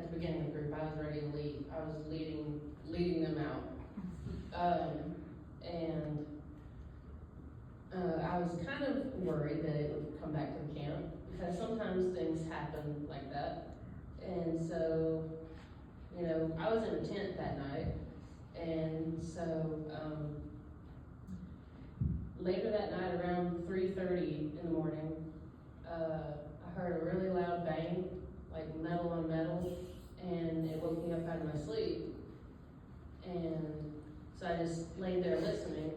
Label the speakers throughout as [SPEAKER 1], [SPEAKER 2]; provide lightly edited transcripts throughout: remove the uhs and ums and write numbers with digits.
[SPEAKER 1] at the beginning of the group, I was ready to leave. I was leading them out. I was kind of worried that it would come back to the camp, because sometimes things happen like that. And so, you know, I was in a tent that night, and so, later that night, around 3:30 in the morning, I heard a really loud bang, like metal on metal, and it woke me up out of my sleep. And so I just laid there listening,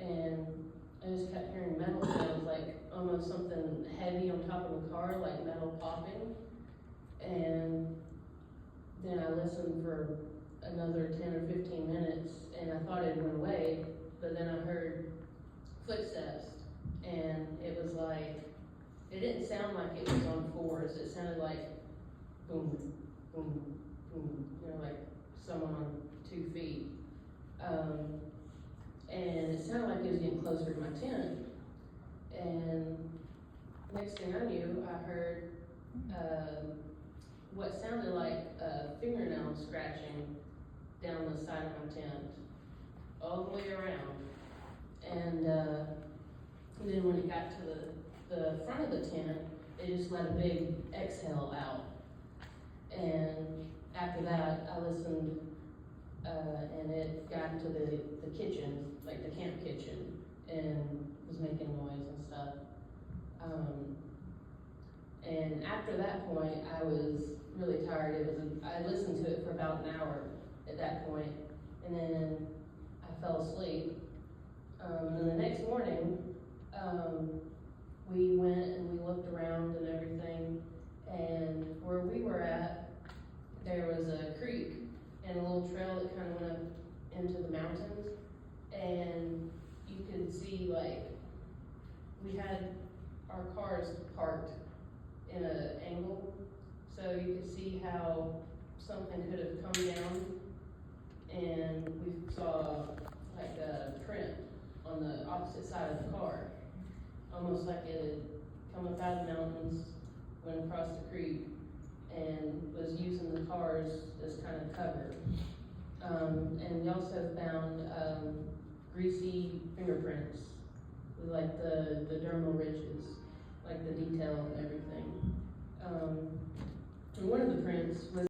[SPEAKER 1] and I just kept hearing metal sounds, like almost something heavy on top of a car, like metal popping. And then I listened for another 10 or 15 minutes, and I thought it went away, but then I heard footsteps, and it was like, it didn't sound like it was on fours. It sounded like boom, boom, boom, you know, like someone on 2 feet. And it sounded like it was getting closer to my tent. And next thing I knew, I heard what sounded like a fingernail scratching down the side of my tent, all the way around. And then when it got to the front of the tent, it just let a big exhale out. And after that, I listened, and it got into the kitchen, like the camp kitchen, and was making noise and stuff. And after that point, I was really tired. I listened to it for about an hour at that point, and then I fell asleep. And the next morning, we went and we looked around and everything, and where we were at, there was a creek and a little trail that kind of went up into the mountains, and you could see, like, we had our cars parked in an angle, so you could see how something could have come down, and we saw like a print on the opposite side of the car, almost like it had come up out of the mountains, went across the creek, and was using the cars as kind of cover. And we also found greasy fingerprints with like the dermal ridges, like the detail and everything. And one of the prints was